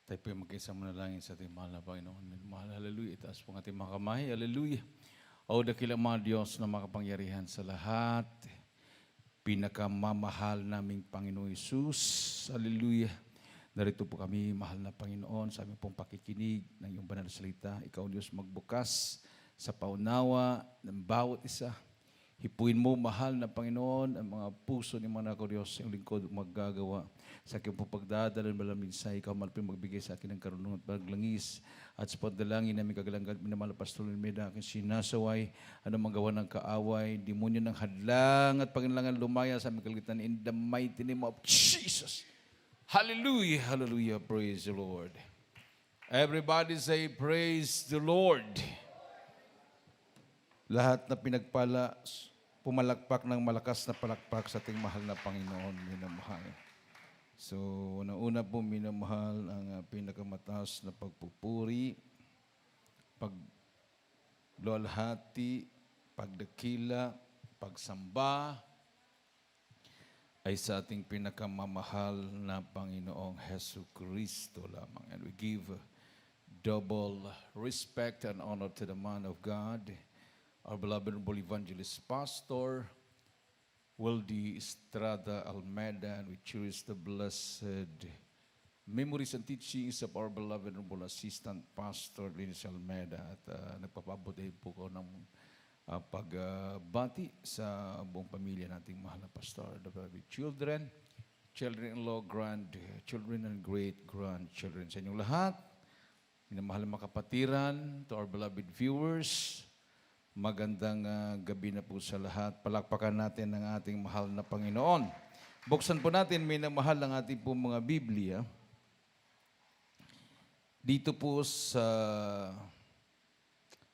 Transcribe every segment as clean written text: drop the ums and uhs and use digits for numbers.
Tayo po mag-isa manalangin sa ating mahal na Panginoon. Mahal, hallelujah. Itaas po ang ating mga kamay, hallelujah. O dakilang mga Diyos na makapangyarihan sa lahat, pinakamamahal naming Panginoon Isus, hallelujah. Narito po kami, mahal na Panginoon, sa aming pong pakikinig ng iyong banal na salita. Ikaw, Diyos, magbukas sa paunawa ng bawat isa. Hipuin mo, mahal na Panginoon, ang mga puso ni mga ko Diyos, yung lingkod maggagawa. Sa aking pong pagdadala ng malamig sa ikaw, malapit magbigay sa akin ng karunungan at paglangis. At sa pagdalangin namin kagalanggan, minamahal na Pastor Lomeda, aking sinasaway, anong magawa ng kaaway, demonyo ng hadlang at paglangan lumaya sa aming kaligitan in the mighty name of Jesus. Hallelujah, hallelujah, praise the Lord. Everybody say, praise the Lord. Lahat na pinagpala, pumalakpak ng malakas na palakpak sa ating mahal na Panginoon, minamahal. So, una-una po minamahal ang pinakamataas na pagpupuri, pagluwalhati, pagdakila, pagsamba, ay sa ating pinakamamahal na Panginoong Hesus Kristo lamang. And we give double respect and honor to the man of God, our beloved evangelist pastor, Wildy Estrada Almeida, and we cherish the blessed memories and teachings of our beloved assistant pastor, Linis Almeida. At nagpapabot po ko ng pagbati sa buong pamilya nating mahal na pastor, the beloved children, children-in-law, grandchildren, and great-grandchildren. Sa inyong lahat, minamahal na mga kapatiran, to our beloved viewers, magandang gabi na po sa lahat. Palakpakan natin ang ating mahal na Panginoon. Buksan po natin, minamahal ang ating po mga Biblia. Dito po sa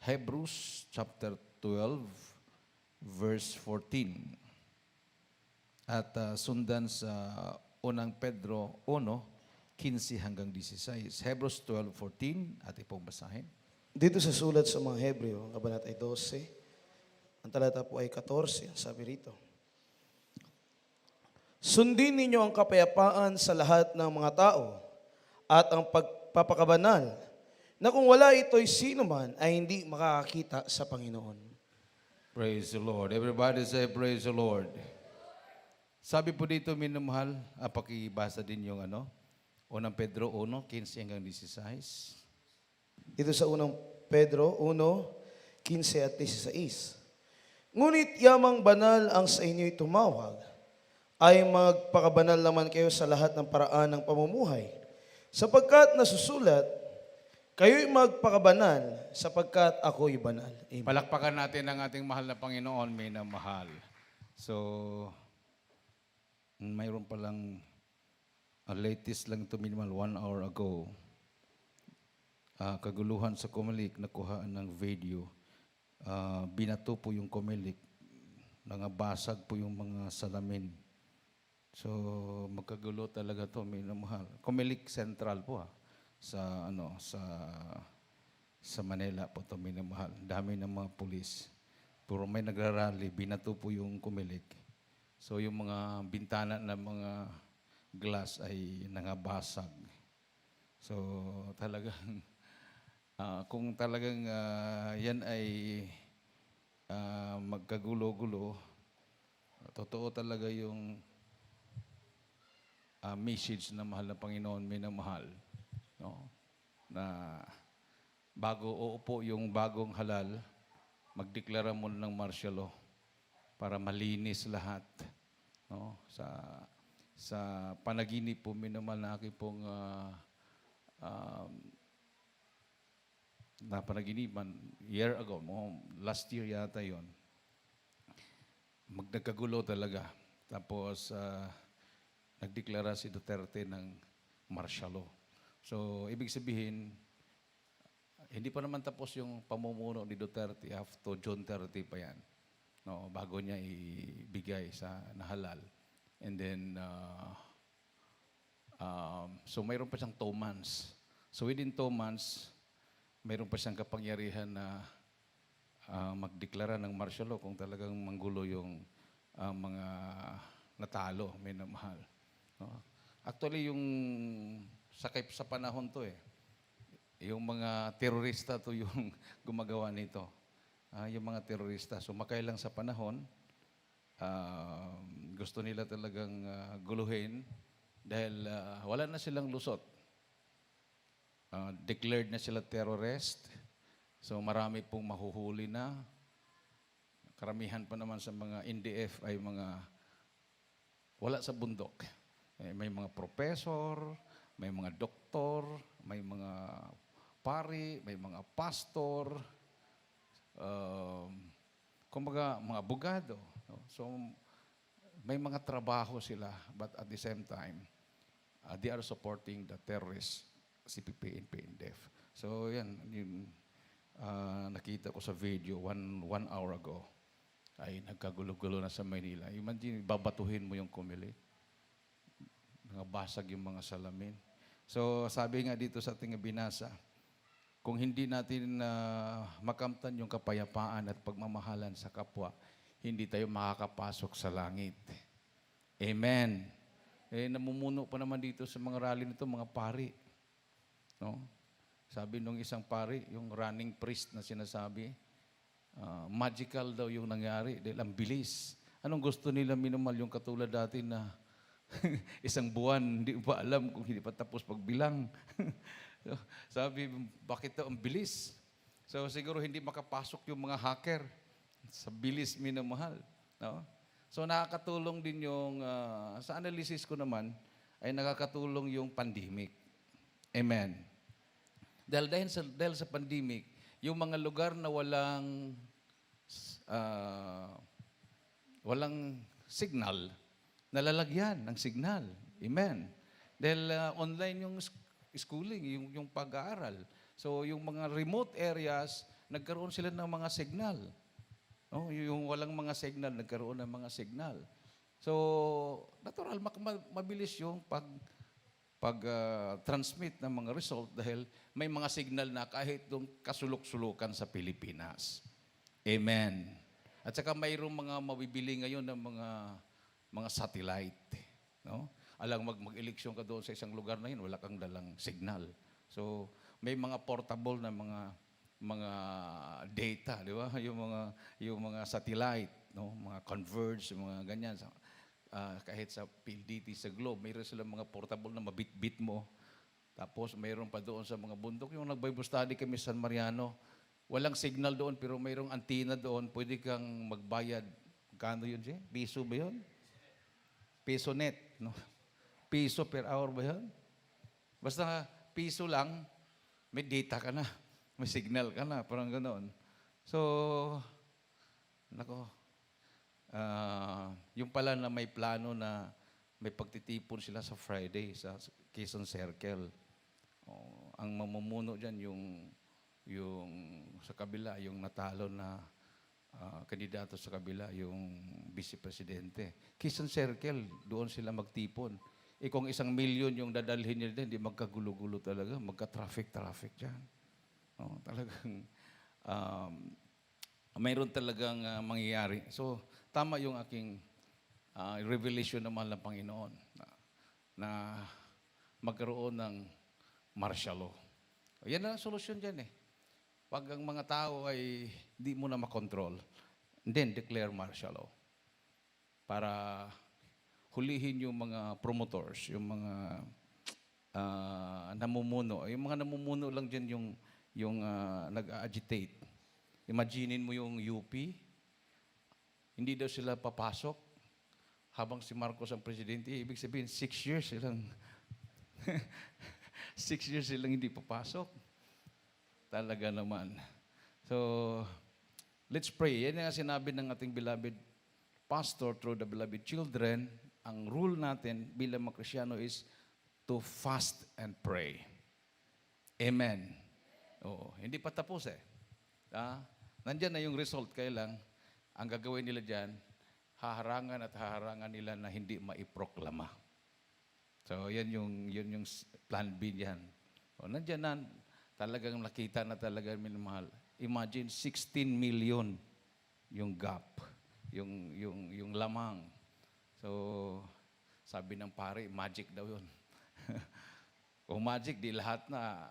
Hebrews chapter 12, verse 14. At sundan sa unang Pedro 1, 15 hanggang 16. Hebrews 12:14, ating pong basahin. Dito sa sulat sa mga Hebreo, ang kabanata ay 12, ang talata po ay 14, ang sabi rito. Sundin ninyo ang kapayapaan sa lahat ng mga tao at ang pagpapakabanal, na kung wala ito'y sino man ay hindi makakakita sa Panginoon. Praise the Lord. Everybody say, praise the Lord. Sabi po dito, minamahal, pakibasa din yung unang Pedro 1, 15 hanggang 16. Dito sa unang Pedro 1, 15 at 16. Ngunit yamang banal ang sa inyo'y tumawag, ay magpakabanal naman kayo sa lahat ng paraan ng pamumuhay. Sapagkat nasusulat, kayo'y magpakabanal sapagkat ako'y banal. Amen. Palakpakan natin ang ating mahal na Panginoon, minamahal. So, mayroon palang latest lang ito, minimal 1 hour ago. Kaguluhan sa Comelec, nakuhaan ng video. Binato po yung Comelec, nangabasag po yung mga salamin. So, magkagulo talaga to, minamahal. Comelec Central po sa Manila po to, minamahal. Dami ng mga pulis. Puro may nagrarally, binato po yung Comelec. So, yung mga bintana ng mga glass ay nangabasag. So, talagang kung talagang yan ay magkagulo-gulo, totoo talaga yung message na mahal na Panginoon, minamahal. No? Na bago uupo yung bagong halal, magdeklara mo ng martial law para malinis lahat. No? Sa panaginip po, minamahal na aking pong napanaginipan, year ago, last year yata yon, nagkagulo talaga. Tapos, nagdeklara si Duterte ng martial law. So, ibig sabihin, hindi pa naman tapos yung pamumuno ni Duterte, after June 30 pa yan. No, bago niya ibigay sa nahalal. And then, so mayroon pa siyang 2 months. So, within 2 months, mayroon pa siyang kapangyarihan na magdeklara ng martial law kung talagang manggulo yung mga natalo, minamahal. No? Actually, yung sakay sa panahon to eh. Yung mga terorista to yung gumagawa nito. Yung mga terorista, sumakay lang sa panahon, gusto nila talagang guluhin dahil wala na silang lusot. Declared na sila terrorist, so marami pong mahuhuli na. Karamihan pa naman sa mga NDF ay mga wala sa bundok. May mga professor, may mga doktor, may mga pari, may mga pastor, kumbaga mga abogado. No? So, may mga trabaho sila, but at the same time, they are supporting the terrorists, CPP and PNDF. So, yan, yung nakita ko sa video one hour ago, ay nagkagulo-gulo na sa Maynila. Imagine, babatuhin mo yung kumili. Basag yung mga salamin. So, sabi nga dito sa ating binasa, kung hindi natin makamtan yung kapayapaan at pagmamahalan sa kapwa, hindi tayo makakapasok sa langit. Amen. Namumuno pa naman dito sa mga rally nito, mga pari. No? Sabi nung isang pari, yung running priest na sinasabi, magical daw yung nangyari dahil ang bilis. Anong gusto nila minimal yung katulad dati na isang buwan, hindi pa alam kung hindi pa tapos pagbilang. So, sabi, bakit daw ang bilis? So siguro hindi makapasok yung mga hacker sa bilis minamahal. No? So nakakatulong din yung, sa analysis ko naman, ay nakakatulong yung pandemic. Amen. Dahil sa pandemic, yung mga lugar na walang signal, nalalagyan ng signal. Amen. Dahil online yung schooling, yung pag-aaral. So yung mga remote areas, nagkaroon sila ng mga signal. No? Yung walang mga signal, nagkaroon ng mga signal. So natural, mabilis yung pag-transmit ng mga result dahil may mga signal na kahit doon kasulok-sulukan sa Pilipinas. Amen. At saka mayroong mga mabibili ngayon ng mga satellite. No? Alang mag-eleksyon ka doon sa isang lugar na yun, wala kang dalang signal. So, may mga portable na mga data, di ba? Yung mga satellite, no? Mga Converge, mga ganyan. Kahit sa PLDT, sa Globe, mayroon silang mga portable na mabit-bit mo. Tapos mayroon pa doon sa mga bundok. Yung nag-Bible study kami sa San Mariano, walang signal doon, pero mayroong antenna doon, pwede kang magbayad. Kano yun siya? Piso ba yun? Piso net, no? Piso per hour ba yun? Basta piso lang, may data ka na. May signal ka na, parang ganoon. So, nako, yung pala na may plano na may pagtitipon sila sa Friday sa Quezon Circle. Ang mamumuno dyan yung sa kabila, yung natalo na kandidato sa kabila, yung vice presidente. Quezon Circle, doon sila magtipon. Kung 1 million yung dadalhin nila, hindi magkagulo-gulo talaga, magka-traffic dyan. Talagang, mayroon talagang mangyayari. So, tama yung aking revelation naman ng Panginoon na magkaroon ng martial law. Yan na ang solusyon dyan eh. Pag ang mga tao ay di mo na makontrol, then declare martial law. Para hulihin yung mga promoters, yung mga namumuno. Yung mga namumuno lang dyan yung nag-agitate. Imaginin mo yung UP, hindi daw sila papasok habang si Marcos ang presidente. Ibig sabihin, 6 years silang 6 years silang hindi papasok. Talaga naman. So, let's pray. Yan yung sinabi ng ating beloved pastor through the beloved children. Ang rule natin bilang mga Kristyano is to fast and pray. Amen. Oo, hindi pa tapos eh. Nandyan na yung result. Kaya lang, ang gagawin nila dyan, haharangan nila na hindi maiproklama. So, yan yung plan B niyan. O, nandyan na, talagang nakita na talaga minamahal. Imagine, 16 million yung gap, yung lamang. So, sabi ng pare, magic daw yun. Kung magic, di lahat na,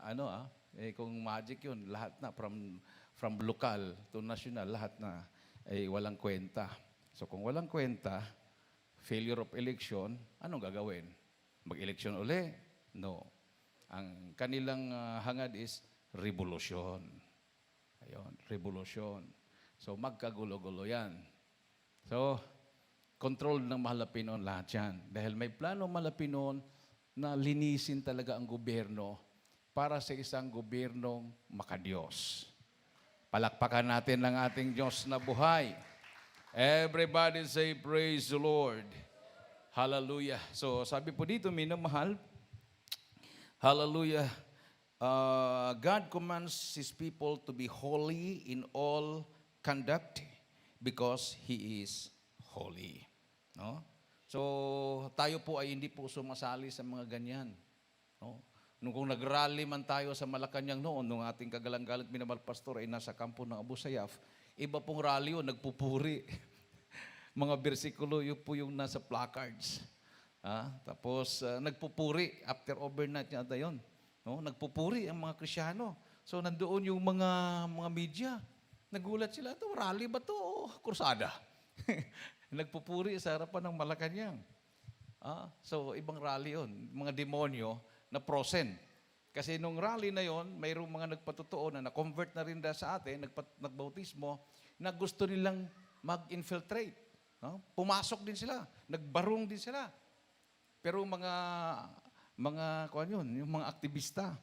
kung magic yun, lahat na, from local to national, lahat na, walang kwenta. So kung walang kwenta, failure of election, anong gagawin? Mag-election uli? No. Ang kanilang hangad is revolution. Ayun, revolution. So magkagulo-gulo yan. So, control ng mahal na Pinoon lahat yan. Dahil may plano mahal na Pinoon na linisin talaga ang gobyerno para sa isang gobyernong makadiyos. Palakpakan natin ng ating Diyos na buhay. Everybody say, praise the Lord. Hallelujah. So, sabi po dito, minamahal, hallelujah, God commands His people to be holy in all conduct because He is holy. No? So, tayo po ay hindi po sumasali sa mga ganyan. No? Nung kung nag-rally man tayo sa Malacanang noon, nung ating kagalang-galit minamahal pastor ay nasa kampo ng Abu Sayyaf, iba pong rally yun, nagpupuri. Mga bersikulo, yun po yung nasa placards. Tapos, nagpupuri after overnight yata yun. No? Nagpupuri ang mga Krisyano. So, nandoon yung mga media. Nagulat sila, ito, rally ba to o kursada? Nagpupuri sa harapan ng Malacanang. So, ibang rally yun. Mga demonyo na prosen. Kasi nung rally na yon, mayroong mga nagpatotoo na na-convert na rin sa atin, nagbautismo, na gusto nilang mag-infiltrate. No? Pumasok din sila. Nagbarong din sila. Pero yung mga aktivista.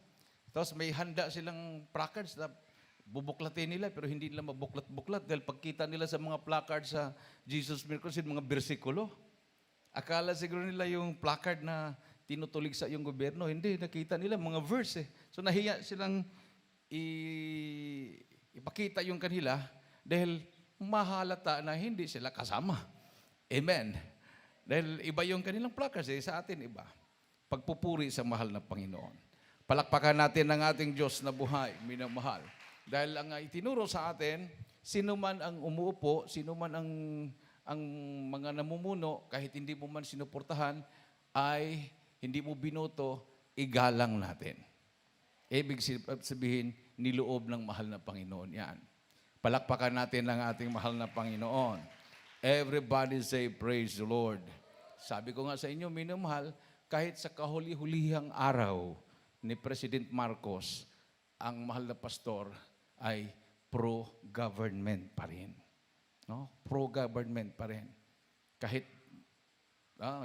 Tapos may handa silang placards na bubuklatin nila pero hindi nila mabuklat-buklat dahil pagkita nila sa mga placards sa Jesus Miracles, yung mga bersikulo. Akala siguro nila yung placard na tinutulig sa yung gobyerno. Hindi, nakita nila mga verse. So nahiya silang ipakita yung kanila dahil mahalata na hindi sila kasama. Amen. Dahil iba yung kanilang placards, sa atin iba. Pagpupuri sa mahal na Panginoon. Palakpakan natin ang ating Diyos na buhay, minamahal. Dahil ang itinuro sa atin, sino man ang umuupo, sino man ang mga namumuno, kahit hindi mo man sinuportahan, ay hindi mo binoto, igalang natin. Ibig sabihin, niloob ng mahal na Panginoon yan. Palakpakan natin ang ating mahal na Panginoon. Everybody say, praise the Lord. Sabi ko nga sa inyo, minamahal, kahit sa kahuli-hulihang araw ni President Marcos, ang mahal na pastor ay pro-government pa rin. No? Pro-government pa rin. Kahit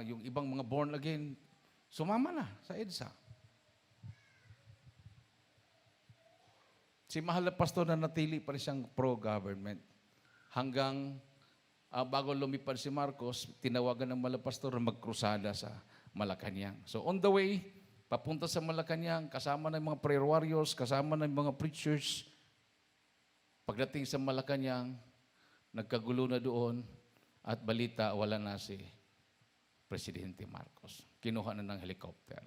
yung ibang mga born again, sumama na sa EDSA. Si mahal na pastor na natili pa rin siyang pro-government. Hanggang bago lumipad si Marcos, tinawagan ng mahal na pastor na magkrusada sa Malacanang. So on the way, papunta sa Malacanang, kasama ng mga prayer warriors, kasama ng mga preachers. Pagdating sa Malacanang, nagkagulo na doon at balita, wala na si Presidente Marcos. Kinuha na ng helicopter.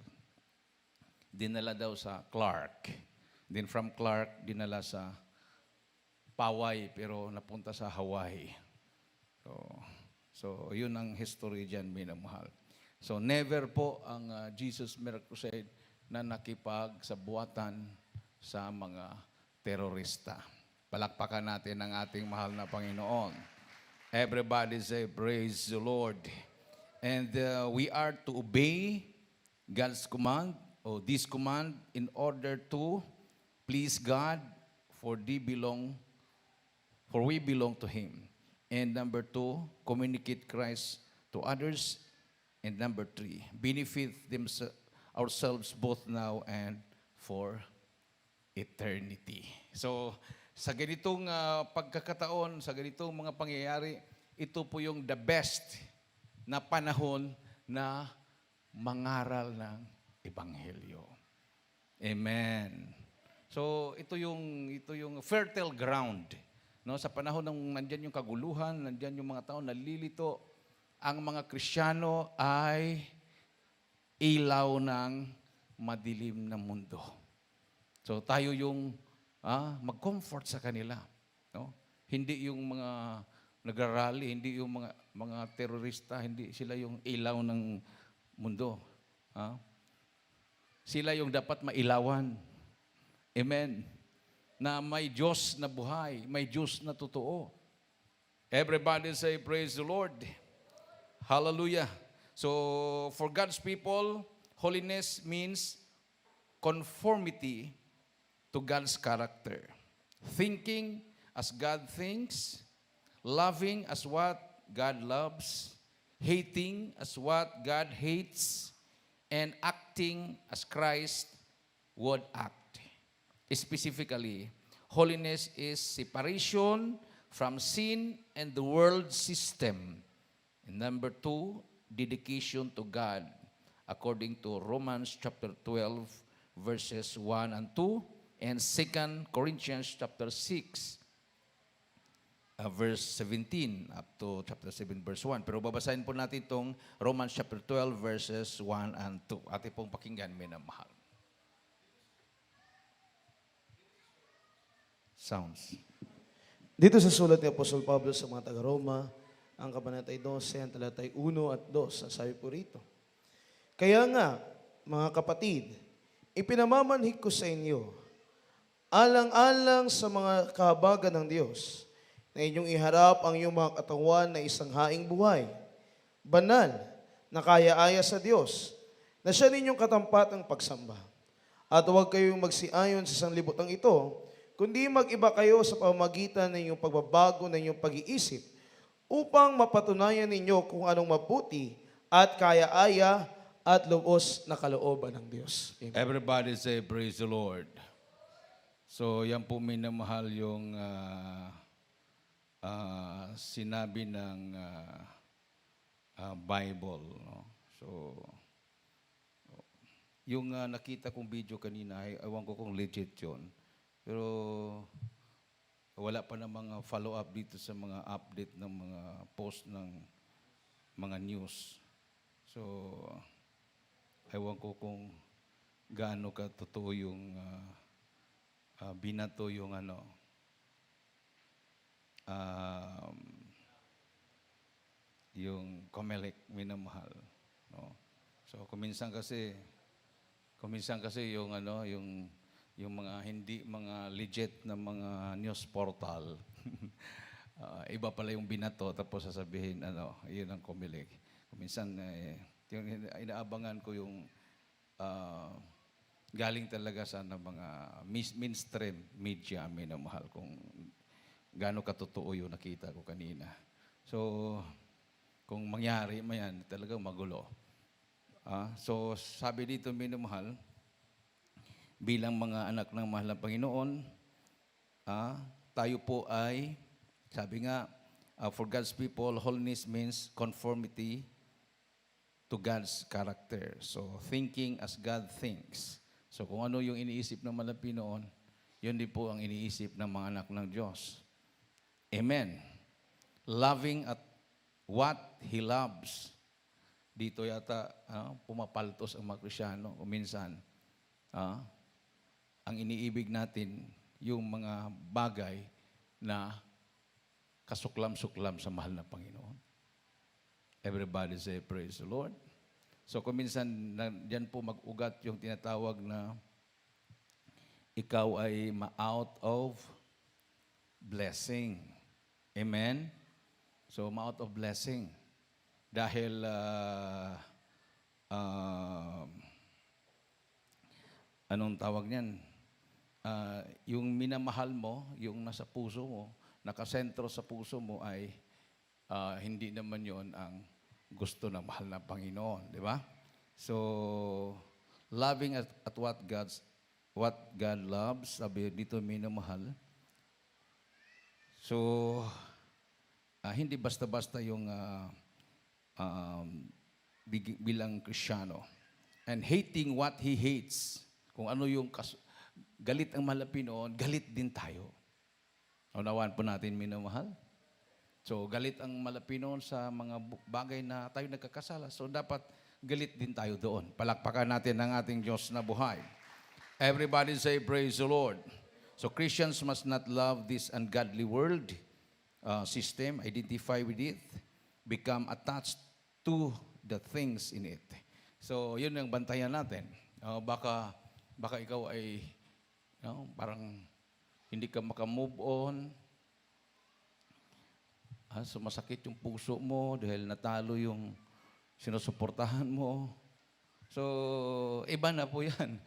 Dinala daw sa Clark. Then from Clark, dinala sa Poway, pero napunta sa Hawaii. So yun ang history dyan, minamahal. So never po ang Jesus Miracle Crusade na nakipag sa buwatan sa mga terorista. Palakpakan natin ang ating mahal na Panginoon. Everybody say, praise the Lord. And we are to obey God's command, or this command, in order to please God, for we belong to Him. And number 2, communicate Christ to others. And number 3, benefit ourselves both now and for eternity. So, sa ganitong pagkakataon, sa ganitong mga pangyayari, ito po yung the best na panahon na mangaral ng Ebanghelyo. Amen. So, ito yung fertile ground. No, sa panahon ng nandiyan yung kaguluhan, nandiyan yung mga tao nalilito, ang mga Kristiyano ay ilaw ng madilim na mundo. So tayo yung mag-comfort sa kanila. No? Hindi yung mga nagrarally, hindi yung mga terorista, hindi sila yung ilaw ng mundo. Sila yung dapat mailawan. Amen. Na may Diyos na buhay, may Diyos na totoo. Everybody say, praise the Lord. Hallelujah. So, for God's people, holiness means conformity to God's character. Thinking as God thinks, loving as what God loves, hating as what God hates, and acting as Christ would act. Specifically, holiness is separation from sin and the world system. And number 2, dedication to God, according to Romans chapter 12, verses 1 and 2, and 2 Corinthians chapter 6, verse 17 up to chapter 7, verse 1. Pero babasahin po natin itong Romans chapter 12, verses 1 and 2. Ate pong pakinggan, minamahal. Sounds. Dito sa sulat ni Apostol Pablo sa mga taga-Roma, ang kabanatay 12, ang talatay 1 at 2, sasabi po rito. Kaya nga, mga kapatid, ipinamamanhik ko sa inyo, alang-alang sa mga kahabagan ng Diyos, na inyong iharap ang iyong mga katawan na isang haing buhay, banal, na kaya-aya sa Diyos, na siya ninyong katampatang pagsamba. At huwag kayong magsiayon sa sanlibutan ito, kundi mag-iba kayo sa pamamagitan ng inyong pagbabago ng inyong pag-iisip upang mapatunayan ninyo kung anong mabuti at kaya-aya at lubos na kalooban ng Diyos. Amen. Everybody say, praise the Lord. So, yan po minamahal yung sinabi ng Bible. No? So, yung nakita kong video kanina, ewan ko kung legit yun. Pero wala pa na mga follow-up dito sa mga update ng mga post ng mga news. So, ewan ko kung gaano ka totoo yung binato yung yung Comelec, minamahal. No? So, kuminsan kasi yung yung mga hindi mga legit na mga news portal. Iba pala yung binato tapos sasabihin yun ang Comelec. Kuminsan yung inaabangan ko yung galing talaga sa mga mainstream media, minamahal, kung gaano katotoo yung nakita ko kanina. So, kung mangyari mayan, talagang magulo. So, sabi dito, minamahal, bilang mga anak ng mahal na Panginoon, tayo po ay, sabi nga, for God's people, holiness means conformity to God's character. So, thinking as God thinks. So, kung ano yung iniisip ng mahal na Panginoon, yun din po ang iniisip ng mga anak ng Diyos. Amen. Loving at what He loves. Dito yata pumapaltos ang mga Krisyano o minsan. Ang iniibig natin yung mga bagay na kasuklam-suklam sa mahal na Panginoon. Everybody say, praise the Lord. So kung minsan diyan po mag-ugat yung tinatawag na ikaw ay ma-out of blessing. Amen? So ma-out of blessing. Dahil anong tawag niyan? Yung minamahal mo, yung nasa puso mo, nakasentro sa puso mo ay hindi naman yon ang gusto ng mahal na Panginoon, di ba? So, loving at what God loves, sabi dito minamahal. So, hindi basta-basta yung bilang Kristiyano. And hating what He hates. Kung ano yung galit ang mahal na Panginoon, galit din tayo. Unawaan po natin, minamahal. So, galit ang mahal na Panginoon sa mga bagay na tayo nagkakasala. So, dapat galit din tayo doon. Palakpakan natin ang ating Diyos na buhay. Everybody say, praise the Lord. So, Christians must not love this ungodly world system, identify with it, become attached to the things in it. So, yun ang bantayan natin. Baka ikaw ay parang hindi ka makamove on. Sumasakit yung puso mo dahil natalo yung sinusuportahan mo. So, iba na po yan.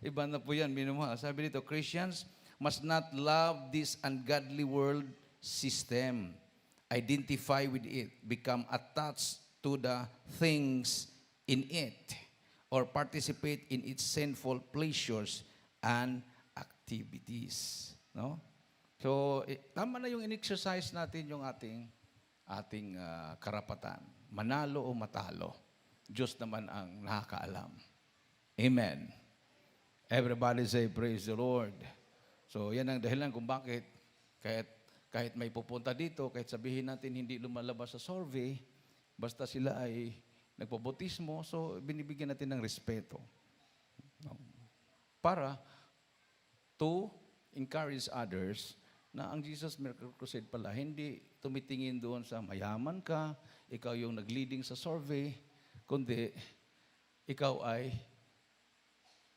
Iba na po yan, minumahal. Sabi dito, Christians must not love this ungodly world system. Identify with it. Become attached to the things in it. Or participate in its sinful pleasures and activities. No? So, tama na yung in-exercise natin yung ating karapatan. Manalo o matalo. Diyos naman ang nakakaalam. Amen. Everybody say, praise the Lord. So, yan ang dahilan kung bakit kahit may pupunta dito, kahit sabihin natin hindi lumalabas sa survey, basta sila ay nagpabotismo, so binibigyan natin ng respeto. Para to encourage others na ang Jesus Miracle Crusade pala, hindi tumitingin doon sa mayaman ka, ikaw yung nag-leading sa survey, kundi ikaw ay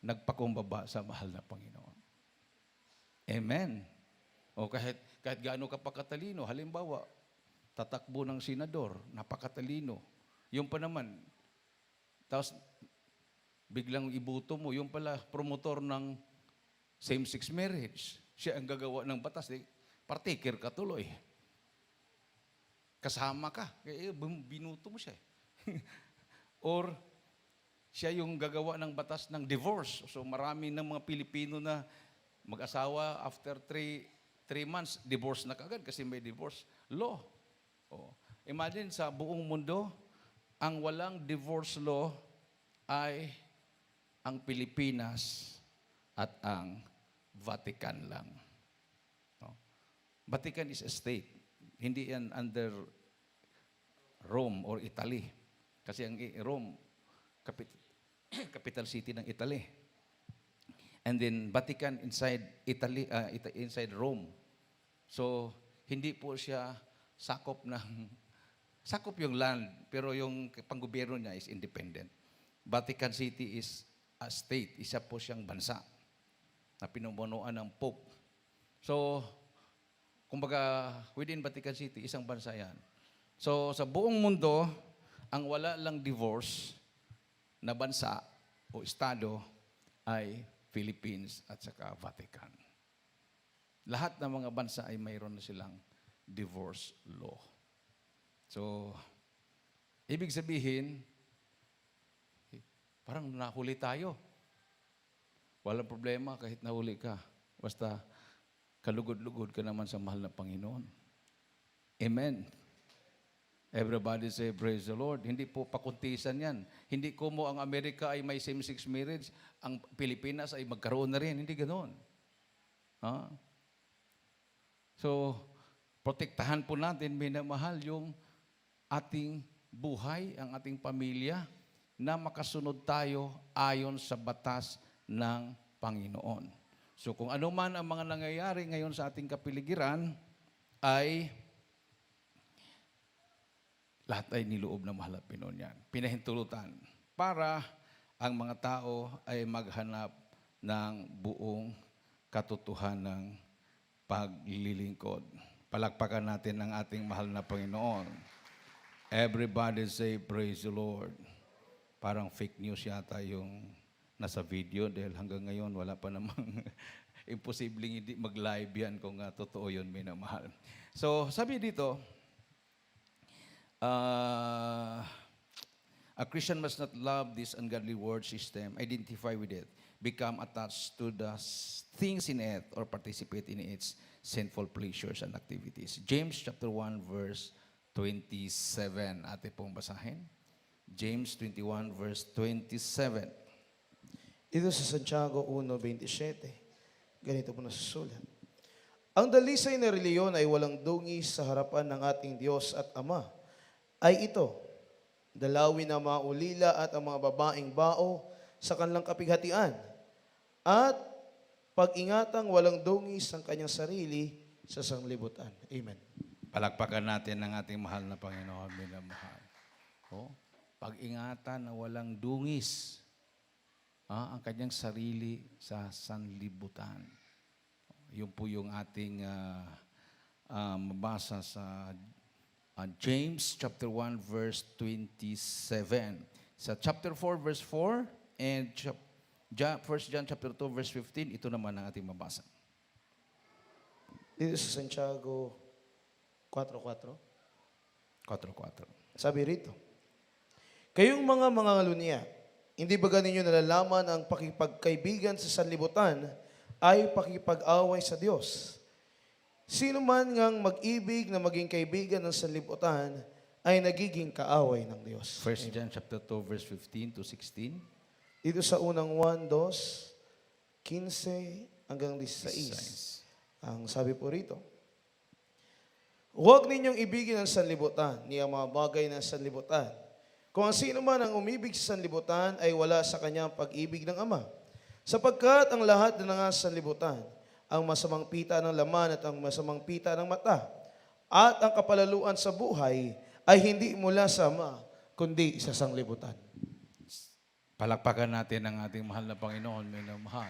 nagpakumbaba sa mahal na Panginoon. Amen. O kahit gaano ka pa katalino, halimbawa, tatakbo ng senador, napakatalino. Yung pa naman, tapos biglang ibuto mo, yung pala promotor ng same-sex marriage. Siya ang gagawa ng batas. Partaker ka tuloy. Kasama ka. Binuto mo siya. Or siya yung gagawa ng batas ng divorce. So marami ng mga Pilipino na mag-asawa after 3 months, divorce na kagad kasi may divorce law. Imagine sa buong mundo, ang walang divorce law ay ang Pilipinas at ang Vatican lang. Vatican is a state. Hindi yan under Rome or Italy. Kasi ang Rome, capital city ng Italy. And then Vatican inside Italy, inside Rome. So hindi po siya sakop yung land, pero yung panggobyerno niya is independent. Vatican City is a state, isa po siyang bansa na pinumunuan ng Pope. So, kumbaga, within Vatican City, isang bansa yan. So, sa buong mundo, ang wala lang divorce na bansa o estado ay Philippines at saka Vatican. Lahat ng mga bansa ay mayroon na silang divorce law. So, ibig sabihin, parang nahuli tayo. Walang problema kahit nahuli ka. Basta kalugod-lugod ka naman sa mahal na Panginoon. Amen. Everybody say, praise the Lord. Hindi po pakuntisan yan. Hindi ko mo ang Amerika ay may same-sex marriage, ang Pilipinas ay magkaroon na rin. Hindi ganoon. So, protektahan po natin, minamahal yung ating buhay, ang ating pamilya, na makasunod tayo ayon sa batas ng Panginoon. So kung ano man ang mga nangyayari ngayon sa ating kapiligiran, ay lahat ay niloob ng mahal na Panginoon yan. Pinahintulutan para ang mga tao ay maghanap ng buong katotohanan ng paglilingkod. Palakpakan natin ang ating mahal na Panginoon. Everybody say, praise the Lord. Parang fake news yata yung nasa video dahil hanggang ngayon wala pa namang imposibleng hindi mag-live yan kung totoo yun, minamahal. So, sabi dito, a Christian must not love this ungodly world system, identify with it, become attached to the things in it, or participate in its sinful pleasures and activities. James chapter 1 verse 27. Ate pong basahin. James 21 verse 27. Ito sa Santiago 1:27. Ganito po nasusulat. Ang dalisay na reliyon ay walang dungis sa harapan ng ating Diyos at Ama. Ay ito, dalawin ang mga ulila at ang mga babaeng bao sa kanilang kapighatian. At pag-ingatang walang dungis ang kanyang sarili sa sanglibutan. Amen. Palakpakan natin ang ating mahal na Panginoon, minamahal. Pag-ingatan na walang dungis. ang kanyang sarili sa sanlibutan. Yun po yung ating mabasa sa James chapter 1 verse 27. Sa chapter 4 verse 4 and 1 John chapter 2 verse 15, ito naman ang ating mabasa. Dito sa Santiago 4:4. 4:4. Sabi rito, kayong mga ngalunya, hindi ba ninyo nalalaman ang pakipagkaibigan sa sanlibutan ay pakipag-away sa Diyos? Sino man ngang mag-ibig na maging kaibigan ng sanlibutan ay nagiging kaaway ng Diyos. 1 John chapter 2 verse 15 to 16. Dito sa unang 1, 2, 15 hanggang 16. Ang sabi po rito, huwag ninyong ibigin ang sanlibutan, niya mga bagay ng sanlibutan. Kung ang sino man ang umibig sa sanlibutan ay wala sa kanyang pag-ibig ng Ama. Sapagkat ang lahat na nasa sanlibutan, ang masamang pita ng laman at ang masamang pita ng mata, at ang kapalaluan sa buhay ay hindi mula sa Ama, kundi sa sanglibutan. Palakpakan natin ang ating mahal na Panginoon, minamahal.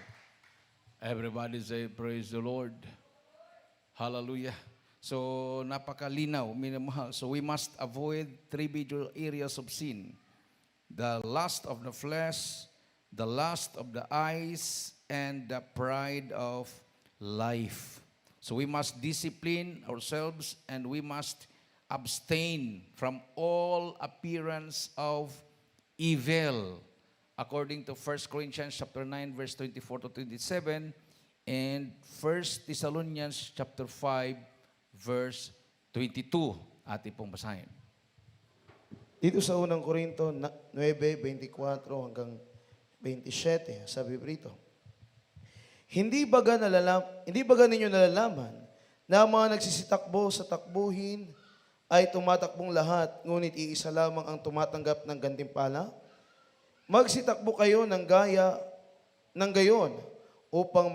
Everybody say, praise the Lord. Hallelujah. So, napakalinaw, minamahal. So, we must avoid three major areas of sin. The lust of the flesh, the lust of the eyes, and the pride of life. So, we must discipline ourselves and we must abstain from all appearance of evil. According to 1 Corinthians chapter 9 verse 24 to 27 and 1 Thessalonians chapter 5 verse 22. Ating pong basahin. Dito sa unang Korinto 9:24 hanggang 27, sabi rito, Hindi ba ninyo nalalaman na ang mga nagsisitakbo sa takbuhin ay tumatakbong lahat, ngunit iisa lamang ang tumatanggap ng gantimpala? Magsitakbo kayo ng gayon upang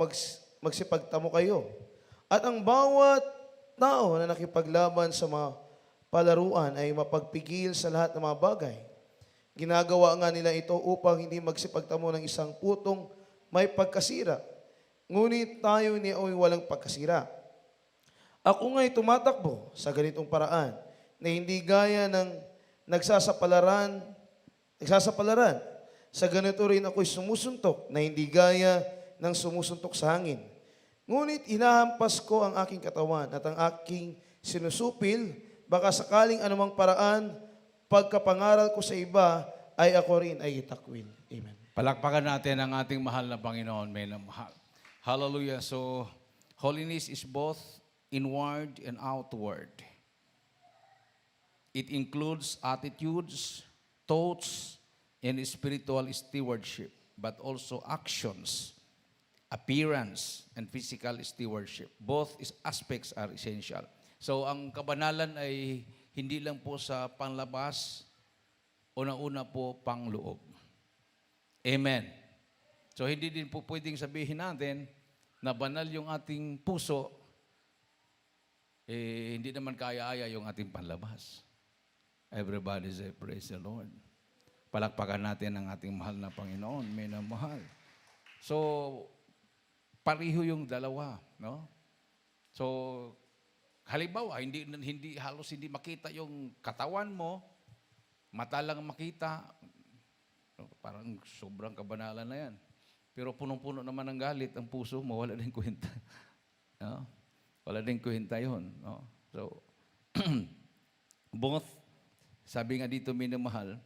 magsipagtamo kayo. At ang bawat tao na nakipaglaban sa mga palaruan ay mapagpigil sa lahat ng mga bagay. Ginagawa nga nila ito upang hindi magsipagtamo ng isang putong may pagkasira. Ngunit tayo ni ay walang pagkasira. Ako nga'y tumatakbo sa ganitong paraan na hindi gaya ng nagsasapalaran. Sa ganito rin ako'y sumusuntok na hindi gaya ng sumusuntok sa hangin. Ngunit hinahampas ko ang aking katawan at ang aking sinusupil, baka sakaling anumang paraan, pagkapangaral ko sa iba, ay ako rin ay itakwil. Amen. Palakpakan natin ang ating mahal na Panginoon, minamahal. Hallelujah. So, holiness is both inward and outward. It includes attitudes, thoughts, and spiritual stewardship, but also actions, appearance, and physical stewardship. Both aspects are essential. So, ang kabanalan ay hindi lang po sa panlabas, unang-una po pangloob. Amen. So, hindi din po pwedeng sabihin natin na banal yung ating puso, hindi naman kaya-aya yung ating panlabas. Everybody say, praise the Lord. Palakpakan natin ang ating mahal na Panginoon, minamahal. So, pariho yung dalawa, no? So, halimbawa, halos hindi makita yung katawan mo, mata lang makita, parang sobrang kabanalan na yan. Pero punong-puno naman ng galit ang puso mo, wala din kwenta. No? Wala din kwenta yun. No? So, both, sabi nga dito, minamahal,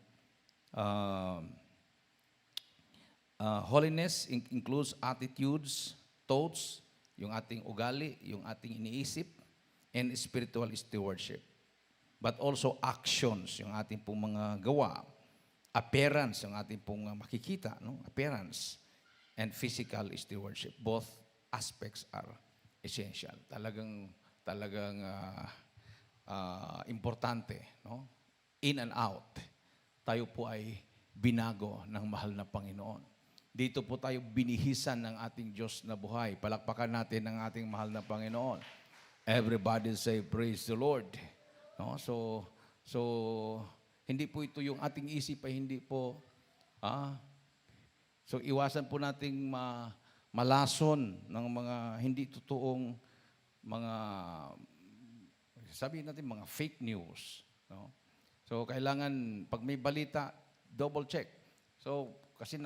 holiness includes attitudes, thoughts, yung ating ugali, yung ating iniisip, and spiritual stewardship. But also actions, yung ating pong mga gawa, appearance, yung ating pong makikita, no? Appearance, and physical stewardship. Both aspects are essential. Talagang importante, no? In and out. Tayo po ay binago ng mahal na Panginoon. Dito po tayo binihisan ng ating Diyos na buhay. Palakpakan natin ang ating mahal na Panginoon. Everybody say, praise the Lord. No? So, hindi po ito yung ating isip ay hindi po So iwasan po nating malason ng mga hindi totoong mga, sabihin natin, mga fake news. No? So kailangan, pag may balita, double check. So kasi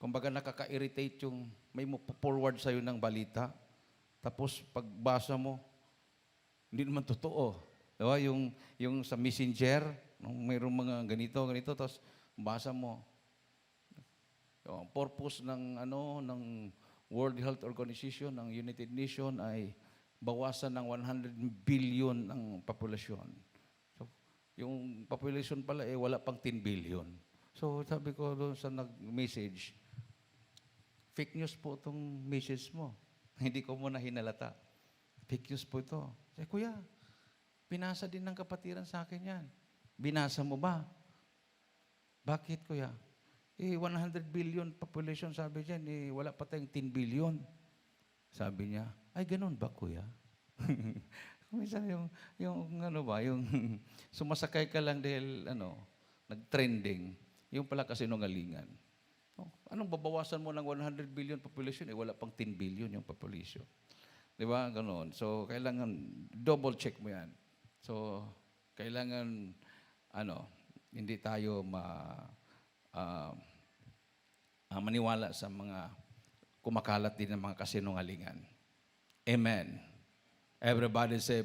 kumbaga nakaka-irritate yung may forward sa'yo ng balita. Tapos pagbasa mo, hindi naman totoo. Diba? Yung sa messenger, mayroong mga ganito, tapos basa mo. Yung purpose ng World Health Organization, ng United Nations ay bawasan ng 100 billion ang populasyon. So, yung population pala wala pang 10 billion. So sabi ko doon sa nag-message, fake news po itong message mo. Hindi ko muna hinalata. Fake news po ito. Sabi, kuya, binasa din ng kapatiran sa akin yan. Binasa mo ba? Bakit, kuya? 100 billion population, sabi dyan, wala pa tayong 10 billion. Sabi niya, ay, ganun ba, kuya? Minsan yung sumasakay ka lang dahil, nag-trending, yung pala kasi nungalingan. Anong babawasan mo ng 100 billion population? Wala pang 10 billion yung population. Di ba? Ganon. So, kailangan double check mo yan. So, kailangan, hindi tayo maniwala sa mga kumakalat din ng mga kasinungalingan. Amen. Everybody say,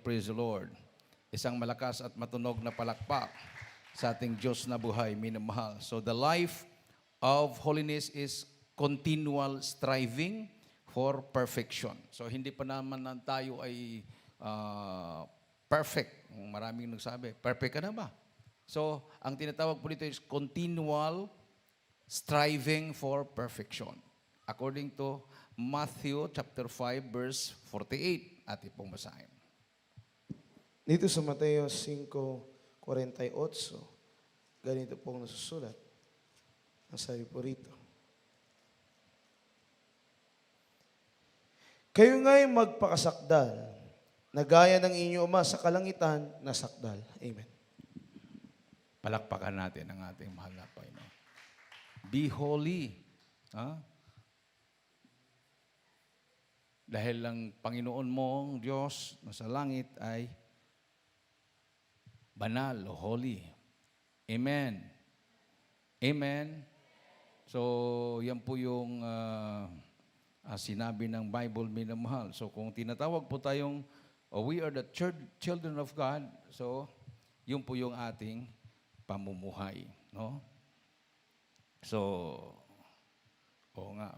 praise the Lord. Isang malakas at matunog na palakpak sa ating Diyos na buhay, minamahal. So the life of holiness is continual striving for perfection. So hindi pa naman tayo ay perfect. Maraming nagsabi, perfect ka na ba? So ang tinatawag po dito is continual striving for perfection. According to Matthew chapter 5 verse 48. Ating pong basahin. Dito sa Mateo 5:48, ganito pong nasusulat. Ang sabi po rito. Kayo nga'y magpakasakdal, na gaya ng inyong Ama sa kalangitan na sakdal. Amen. Palakpakan natin ang ating mahal na Panginoon. Be holy. Dahil ang Panginoon mong Diyos na sa langit ay banal o holy. Amen. Amen. So, yan po yung sinabi ng Bible, minamahal. So, kung tinatawag po tayong we are the children of God, so, yun po yung ating pamumuhay. No? So,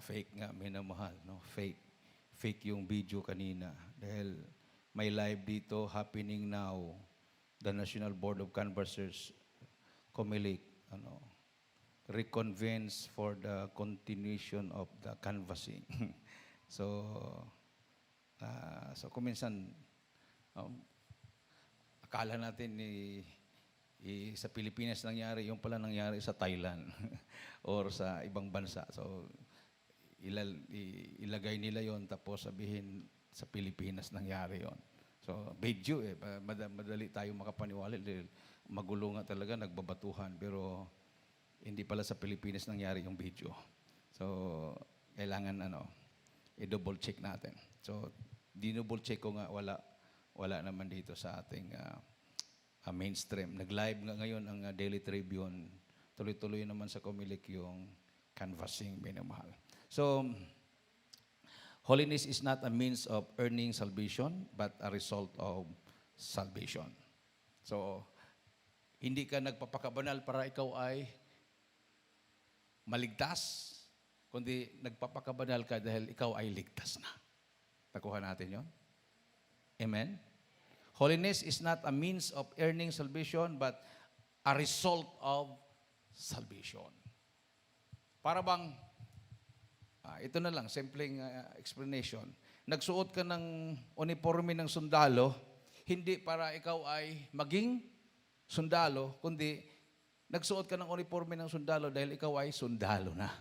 fake nga, minamahal. No? Fake yung video kanina. Dahil may live dito, happening now, the National Board of Canvassers, COMELEC, reconvenes for the continuation of the canvassing. So kuminsan, akala natin sa Pilipinas nangyari, yung pala nangyari sa Thailand or sa ibang bansa. So, ilagay nila yon tapos sabihin sa Pilipinas nangyari yon. So, video madali tayo makapaniwala dahil magulo nga talaga, nagbabatuhan. Pero, hindi pala sa Pilipinas nangyari yung video. So, kailangan i-double check natin. So, dinouble check ko nga, wala naman dito sa ating mainstream. Nag-live nga ngayon ang Daily Tribune. Tuloy-tuloy naman sa COMELEC yung canvassing, minamahal. So, holiness is not a means of earning salvation, but a result of salvation. So, hindi ka nagpapakabanal para ikaw ay maligtas, kundi nagpapakabanal ka dahil ikaw ay ligtas na. Nakuha natin yon. Amen? Holiness is not a means of earning salvation, but a result of salvation. Para bang, ito na lang, simpleng explanation. Nagsuot ka ng uniforme ng sundalo, hindi para ikaw ay maging sundalo, kundi nagsuot ka ng uniforme ng sundalo dahil ikaw ay sundalo na.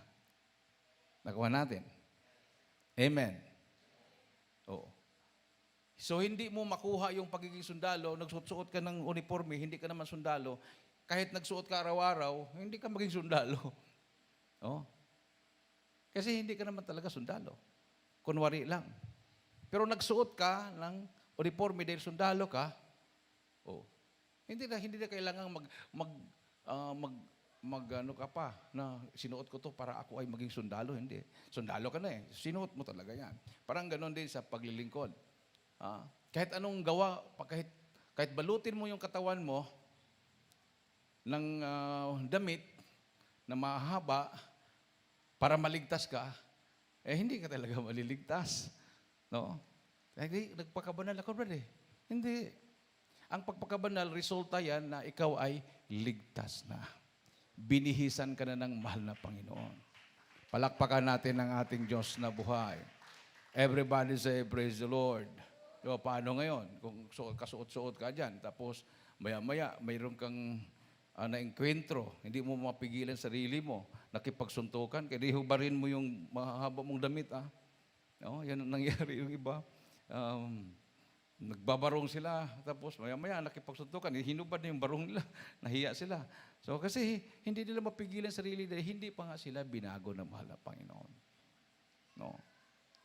Nakuha natin. Amen. Oo. So, hindi mo makuha yung pagiging sundalo, nagsuot ka ng uniforme, hindi ka naman sundalo, kahit nagsuot ka araw-araw, hindi ka maging sundalo. Oh. Kasi hindi ka naman talaga sundalo. Kunwari lang. Pero nagsuot ka ng uniforme dahil sundalo ka, oh, hindi na kailangan ano ka pa na sinuot ko to para ako ay maging sundalo. Hindi. Sundalo ka na eh. Sinuot mo talaga yan. Parang ganon din sa paglilingkod. Kahit anong gawa, kahit balutin mo yung katawan mo ng damit na mahaba para maligtas ka, hindi ka talaga maliligtas. No? Hindi, nagpakabanal ako, brother. Hindi. Ang pagpakabanal, resulta yan na ikaw ay ligtas na. Binihisan ka na ng mahal na Panginoon. Palakpakan natin ang ating Diyos na buhay. Everybody say, praise the Lord. Diba, paano ngayon? Kung kasuot-suot ka dyan, tapos maya-maya, mayroon kang na-enkwentro, hindi mo mapigilan sarili mo, nakipagsuntukan, kaya di hubarin mo yung mahaba mong damit. No, yan ang nangyari yung iba. Nagbabarong sila, tapos maya-maya nakipagsuntukan, hinubad na yung barong nila, nahiya sila. So kasi hindi nila mapigilan sarili dahil hindi pa nga sila binago ng mahal na Panginoon. No.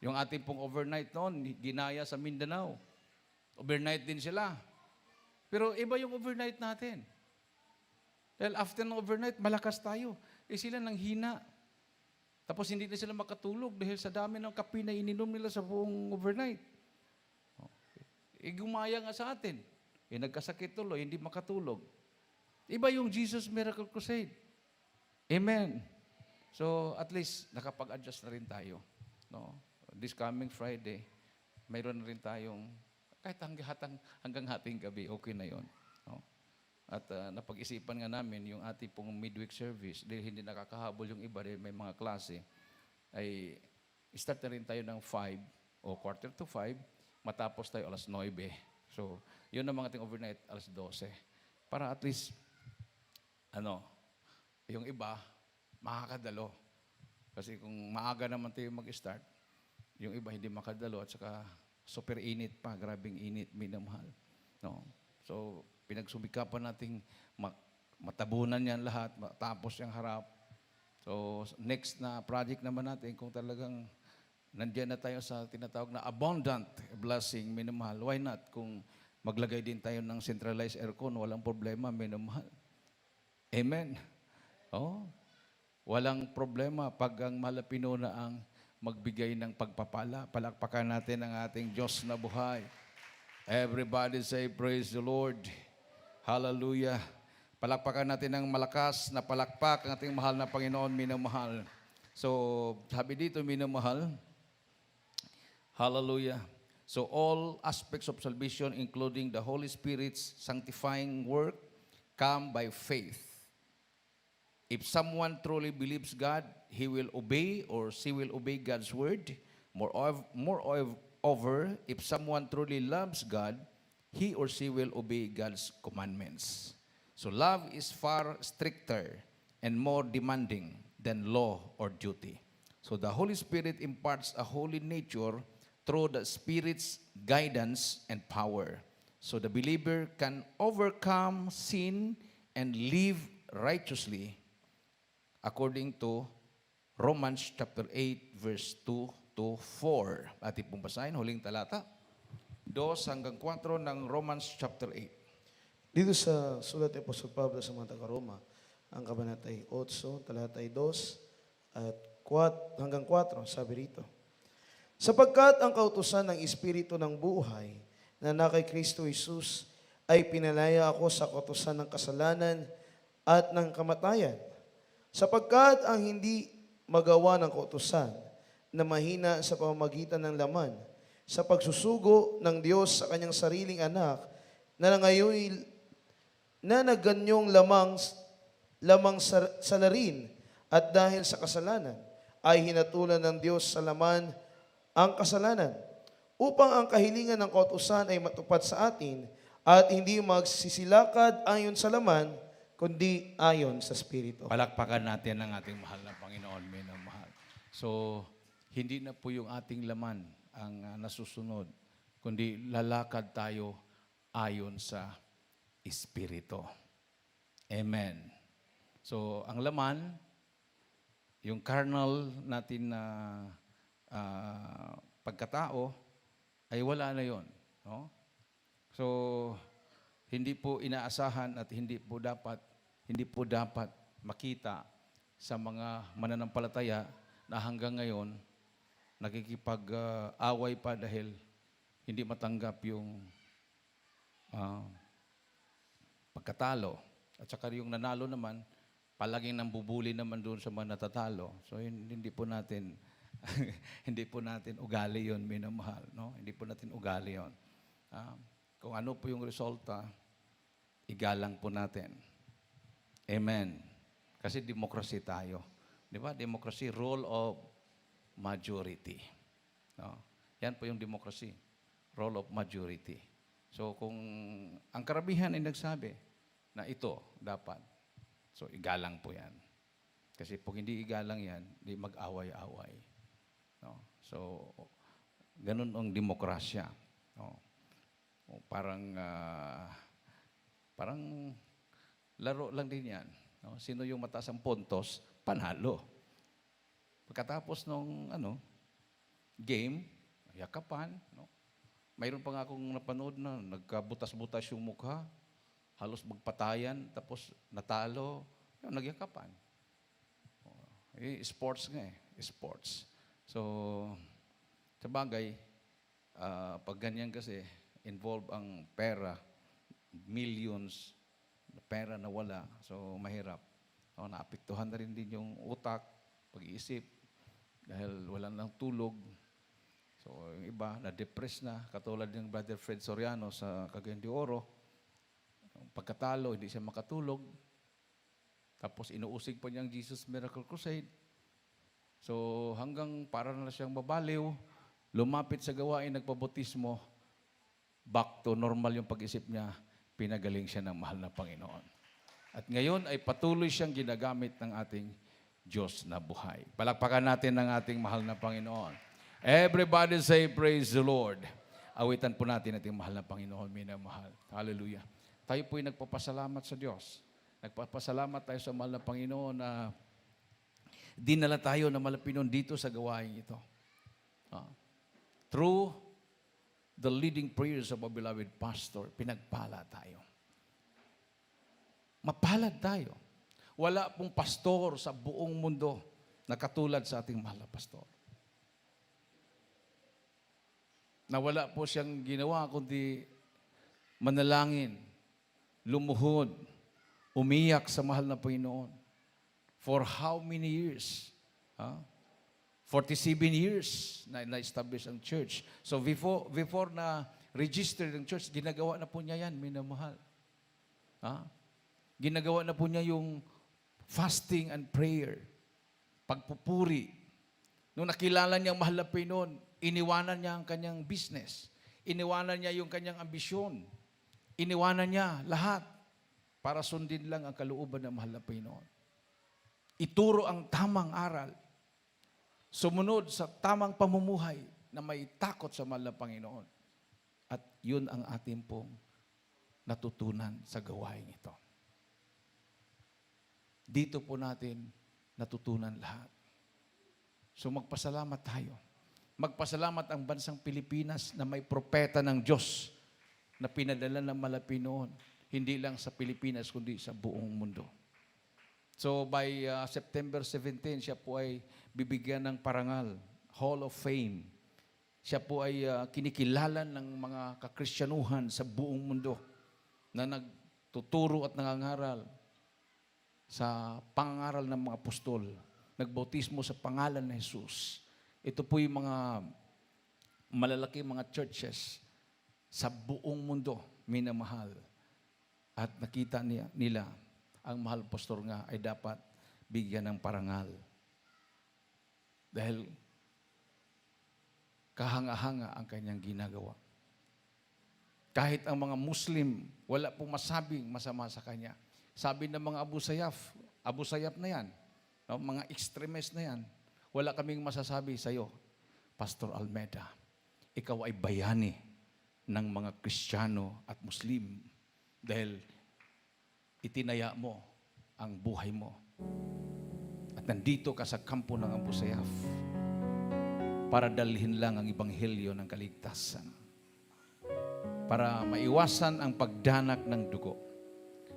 Yung ating pong overnight noon, ginaya sa Mindanao. Overnight din sila. Pero iba yung overnight natin. Dahil after ng overnight, malakas tayo. Sila nang hina. Tapos hindi na sila makatulog dahil sa dami ng kape na ininom nila sa buong overnight. Gumaya nga sa atin. Nagkasakit tuloy, hindi makatulog. Iba yung Jesus Miracle Crusade. Amen. So at least nakapag-adjust na rin tayo. No? This coming Friday, mayroon na rin tayong, kahit hanggang hating gabi, okay na yon. No? At napag-isipan nga namin yung ating pong midweek service, dahil hindi nakakahabol yung iba, dahil may mga klase, ay start na rin tayo ng 5 o 4:45, matapos tayo 9:00. So, yun ang mga ating overnight, 12:00. Para at least, yung iba, makakadalo. Kasi kung maaga naman tayo mag-start, yung iba hindi makadalo at saka super init pa, grabing init, minamahal. No? So, pinagsumikapan nating matabunan yan lahat, matapos yung harap. So, next na project naman natin, kung talagang nandiyan na tayo sa tinatawag na abundant blessing, minamahal, why not? Kung maglagay din tayo ng centralized aircon, walang problema, minamahal. Amen. Oh, walang problema pag ang mahal na Pinuna ang magbigay ng pagpapala. Palakpakan natin ang ating Diyos na buhay. Everybody say, praise the Lord. Hallelujah. Palakpakan natin ng malakas na palakpak ang ating mahal na Panginoon, minamahal. So, sabi dito, minamahal. Hallelujah. So, all aspects of salvation, including the Holy Spirit's sanctifying work, come by faith. If someone truly believes God, he will obey or she will obey God's word. Moreover, if someone truly loves God, he or she will obey God's commandments. So love is far stricter and more demanding than law or duty. So the Holy Spirit imparts a holy nature through the Spirit's guidance and power. So the believer can overcome sin and live righteously according to Romans chapter 8 verse 2 to 4. Ating pong basahin, huling talata. 2-4 ng Romans chapter 8. Dito sa sulat ni Apostol Pablo sa mga taga-Roma, ang kabanata ay 8, talata ay 2 at 4 sabi rito. Sapagkat ang kautusan ng Espiritu ng buhay na kay Kristo Jesus ay pinalaya ako sa kautusan ng kasalanan at ng kamatayan. Sapagkat ang hindi magawa ng kautusan na mahina sa pamamagitan ng laman, sa pagsusugo ng Diyos sa kanyang sariling anak, na ngayon na naganyong lamang salarin at dahil sa kasalanan, ay hinatulan ng Diyos sa laman ang kasalanan, upang ang kahilingan ng kautusan ay matupad sa atin at hindi magsisilakad ayon sa laman, kundi ayon sa Espiritu. Palakpakan natin ang ating mahal na Panginoon, minamahal. So, hindi na po yung ating laman ang nasusunod, kundi lalakad tayo ayon sa Espiritu. Amen. So, ang laman, yung carnal natin na pagkatao, ay wala na yon. No? So, hindi po inaasahan at hindi po dapat makita sa mga mananampalataya na hanggang ngayon nakikipag-away pa dahil hindi matanggap yung pagkatalo. At saka yung nanalo naman, palaging nambubuli naman doon sa mga natatalo. So hindi po natin hindi po natin ugali yon, minamahal, no? Hindi po natin ugali yon. Kung ano po yung resulta, igalang po natin. Amen. Kasi democracy tayo. Di ba? Democracy, rule of majority. No? Yan po yung democracy. Role of majority. So kung ang karamihan ay nagsabi na ito dapat, so igalang po yan. Kasi kung hindi igalang yan, di mag-away-away. No? So, ganun ang demokrasya. No? O parang laro lang din yan. No? Sino yung mataas ang puntos, panalo. Pagkatapos nung game, yakapan. No? Mayroon pa nga akong napanood na nagkabutas-butas yung mukha, halos magpatayan, tapos natalo, nagyakapan. Sports nga eh, sports. So, sa bagay, pag ganyan kasi, involve ang pera, millions, pera na wala, so mahirap. Naapektuhan na rin din yung utak, pag-iisip, dahil wala nang tulog. So, yung iba, na-depress na, katulad ng Brother Fred Soriano sa Cagayan de Oro. Pagkatalo, hindi siya makatulog. Tapos, inuusig pa niya ang Jesus Miracle Crusade. So, hanggang para na siyang babaliw, lumapit sa gawain, nagpabotismo, back to normal yung pag-isip niya, pinagaling siya ng mahal na Panginoon. At ngayon ay patuloy siyang ginagamit ng ating Diyos na buhay. Palakpakan natin ng ating mahal na Panginoon. Everybody say, praise the Lord. Awitan po natin ating mahal na Panginoon, minamahal. Hallelujah. Tayo po'y nagpapasalamat sa Diyos. Nagpapasalamat tayo sa mahal na Panginoon na dinala tayo na malapinon dito sa gawain ito. Through the leading prayers of our beloved pastor, pinagpala tayo. Mapalad tayo. Wala pong pastor sa buong mundo na katulad sa ating mahal na pastor. Na wala po siyang ginawa kundi manalangin, lumuhod, umiyak sa mahal na Panginoon. For how many years? 47 years na-establish ang church. So before na registered ang church, ginagawa na po niya yan, minamahal. Ginagawa na po niya yung fasting and prayer, pagpupuri. Nung nakilala niya ang mahal na Panginoon, iniwanan niya ang kanyang business. Iniwanan niya yung kanyang ambisyon. Iniwanan niya lahat para sundin lang ang kalooban ng mahal na Panginoon. Ituro ang tamang aral. Sumunod sa tamang pamumuhay na may takot sa mahal na Panginoon. At yun ang ating pong natutunan sa gawain ito. Dito po natin natutunan lahat. So magpasalamat tayo. Magpasalamat ang bansang Pilipinas na may propeta ng Diyos na pinadala ng Malapinoon. Hindi lang sa Pilipinas, kundi sa buong mundo. So by September 17, siya po ay bibigyan ng parangal, Hall of Fame. Siya po ay kinikilala ng mga kakristyanuhan sa buong mundo na nagtuturo at nangangaral sa pangangaral ng mga apostol. Nagbautismo sa pangalan ni Jesus. Ito po yung mga malalaki mga churches sa buong mundo, minamahal. At nakita nila ang mahal pastor nga ay dapat bigyan ng parangal. Dahil kahanga-hanga ang kanyang ginagawa. Kahit ang mga Muslim, wala pong masabing masama sa kanya. Sabi ng mga Abu Sayyaf na yan, no, mga extremist na yan, wala kaming masasabi sa iyo, Pastor Almeida, ikaw ay bayani ng mga Kristiyano at Muslim dahil itinaya mo ang buhay mo. At nandito ka sa kampo ng Abu Sayyaf para dalhin lang ang ebanghelyo ng kaligtasan. Para maiwasan ang pagdanak ng dugo.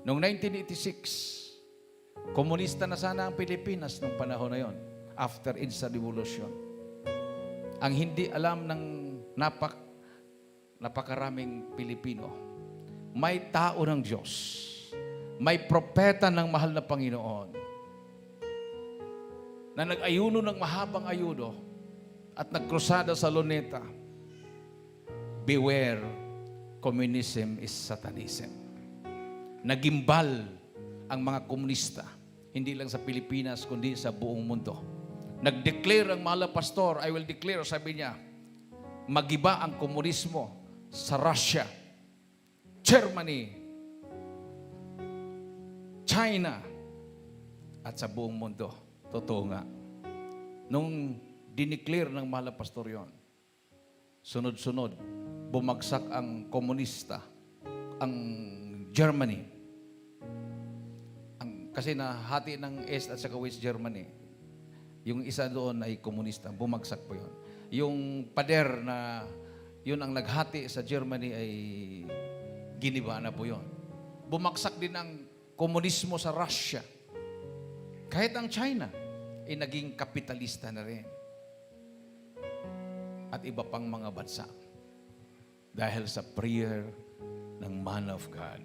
Noong 1986, komunista na sana ang Pilipinas noong panahon na yon, after INSA Revolution. Ang hindi alam ng napakaraming Pilipino, may tao ng Diyos, may propeta ng mahal na Panginoon, na nag-ayuno ng mahabang ayuno at nagkrusada sa Luneta. Beware, communism is Satanism. Nagimbal ang mga komunista, hindi lang sa Pilipinas, kundi sa buong mundo. Nag-declare ang mahal na pastor, I will declare, sabi niya, magiba ang komunismo sa Russia, Germany, China, at sa buong mundo. Totoo nga. Nung dineclare ng mahal na pastor yon, sunod-sunod, bumagsak ang komunista, ang Germany. Kasi nahati ng East at saka West Germany. Yung isa doon ay komunista, bumagsak po yon. Yung pader na yun ang naghati sa Germany ay giniba na po yon. Bumagsak din ang komunismo sa Russia. Kahit ang China ay naging kapitalista na rin. At iba pang mga bansa. Dahil sa prayer ng man of God.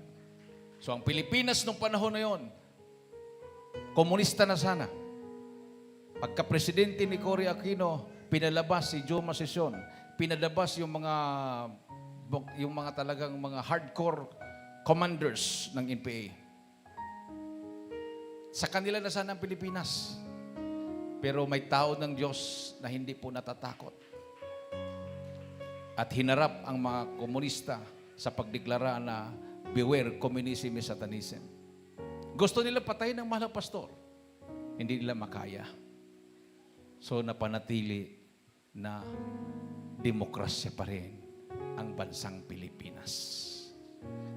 So ang Pilipinas nung panahon na yon, komunista na sana. Pagka-presidente ni Cory Aquino, pinalabas si Joe Masison, pinalabas yung mga talagang mga hardcore commanders ng NPA. Sa kanila na sana ang Pilipinas. Pero may tao ng Diyos na hindi po natatakot. At hinarap ang mga komunista sa pagdeklara na beware, communism is Satanism. Gusto nila patayin ng mahal na pastor. Hindi nila makaya. So napanatili na demokrasya pa rin ang bansang Pilipinas.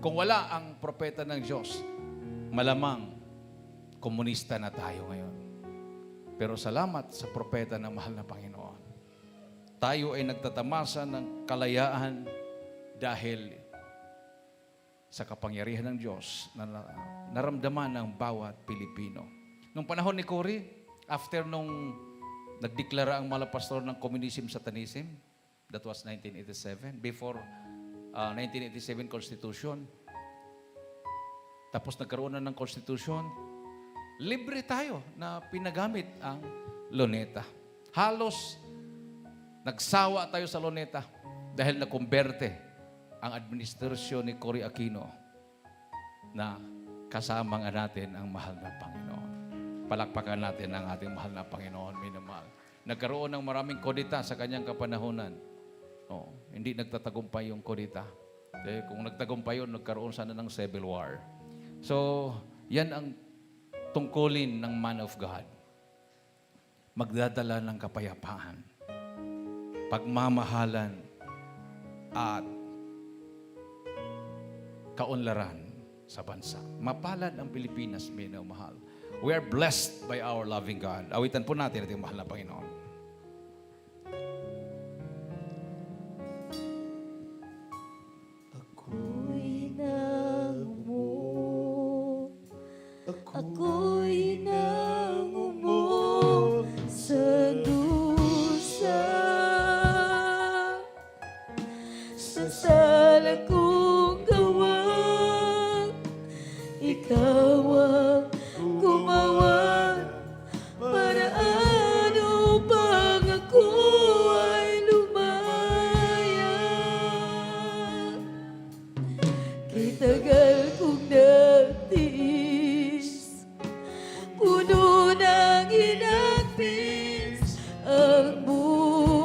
Kung wala ang propeta ng Diyos, malamang komunista na tayo ngayon. Pero salamat sa propeta ng mahal na Panginoon. Tayo ay nagtatamasa ng kalayaan dahil sa kapangyarihan ng Diyos na naramdaman ng bawat Pilipino. Nung panahon ni Cory, after nung nagdeklara ang mga pastor ng communism, Satanism, that was 1987, before 1987 Constitution, tapos nagkaroon na ng Constitution, libre tayo na pinagamit ang Luneta. Halos nagsawa tayo sa Luneta dahil nakumberte ang administrasyon ni Cory Aquino na kasama nga natin ang mahal na Panginoon. Palakpakan natin ang ating mahal na Panginoon, minamahal. Nagkaroon ng maraming kodita sa kanyang kapanahunan. Hindi nagtatagumpay yung kodita. Kung nagtagumpay yun, nagkaroon sana ng civil war. So, yan ang tungkulin ng man of God. Magdadala ng kapayapaan, pagmamahalan, at kaunlaran sa bansa. Mapalad ang Pilipinas, minamahal. We are blessed by our loving God. Awitan po natin ating mahal na Panginoon. Ako'y nangumo, ako'y nangumo sa dusa, sa sala kong gawa, ikaw ang gumawa, para ano pang ako ay lumaya. Kitagal kong nagtiis, puno ng hinagpis ang buhay.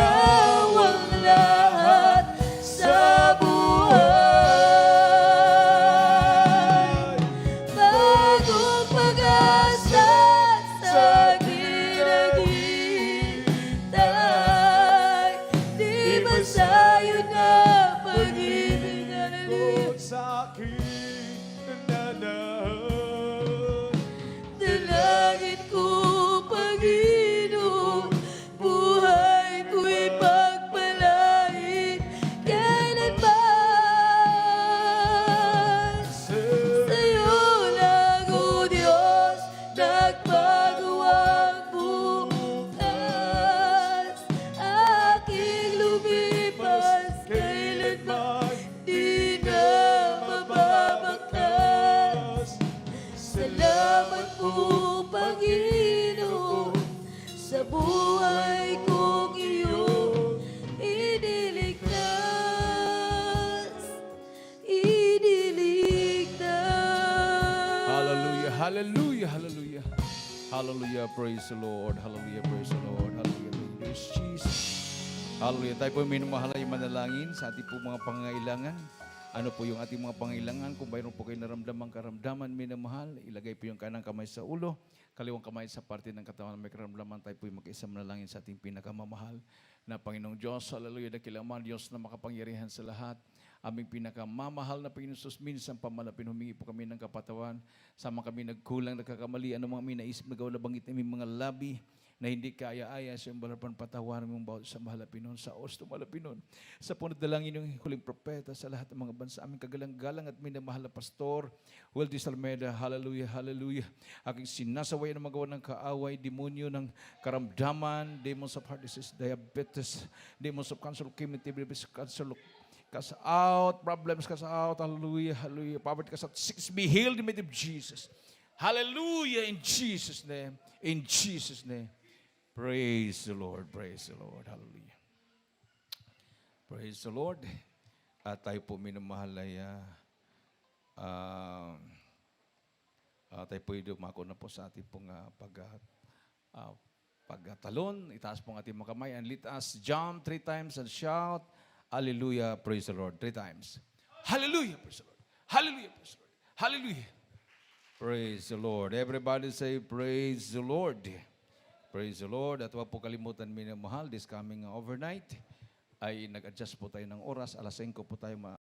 ikaw ang lahat sa buhay. Bagong pag-asa sa aking naghihintay. Di ba sa'yo na pag-ibig na nalip sa akin nananahan. Dalangin ko, Panginoon, buhay ko'y pagpalain kailanman. Sa'yo lang, O Diyos, nagbago ang bukas. Aking lumipas kailanman, di na mababangkas. Salamat po, Panginoon, sa buhay kong iyong iniligtas. Iniligtas. Hallelujah, hallelujah, hallelujah. Hallelujah, praise the Lord. Hallelujah, praise the Lord. Hallelujah, praise Jesus. Hallelujah. Tayo po minumahal ay manalangin sa ating po mga pangangailangan. Ano po yung ating mga pangailangan? Kung mayroon po kayo naramdamang karamdaman, minamahal, ilagay po yung kanang kamay sa ulo, kaliwang kamay sa parte ng katawan na may karamdaman. Tayo po yung mag-isa manalangin sa ating pinakamamahal na Panginoong Diyos. Hallelujah, dakilaman Diyos na makapangyarihan sa lahat. Aming pinakamamahal na Panginoon Jesus, minsan pamalapin, humingi po kami ng kapatawan. Sama kami nagkulang, nagkakamali, ano mga minaisip na gawa na bangit namin mga labi na hindi kaya-aya sa iyong balapan patawaran mong bawat sa mahalapinon, sa os tumalapinon. Sa punod dalangin yung huling propeta sa lahat ng mga bansa, aming kagalang-galang at minamahal na pastor, Weldy Salmeda, hallelujah, hallelujah. Aking sinasaway na magawa ng kaaway, demonyo ng karamdaman, demons of heart disease, diabetes, demons of cancer, leukemia, cancer, cast out, problems cast out, hallelujah, hallelujah. Poverty cast out, sickness be healed in the name of Jesus. Hallelujah, in Jesus' name, in Jesus' name. Praise the Lord, hallelujah. Praise the Lord. At tayo po minamahal ay tayo po dumako na po sa ating pong pagtalon. Itaas po ang ating mga kamay and let us jump 3 times and shout, hallelujah, praise the Lord, 3 times. Hallelujah, praise the Lord. Hallelujah, praise the Lord. Hallelujah. Praise the Lord. Everybody say, praise the Lord. Praise the Lord. At huwag po kalimutan minamahal, this coming overnight ay nag-adjust po tayo ng oras. Alas 5 po tayo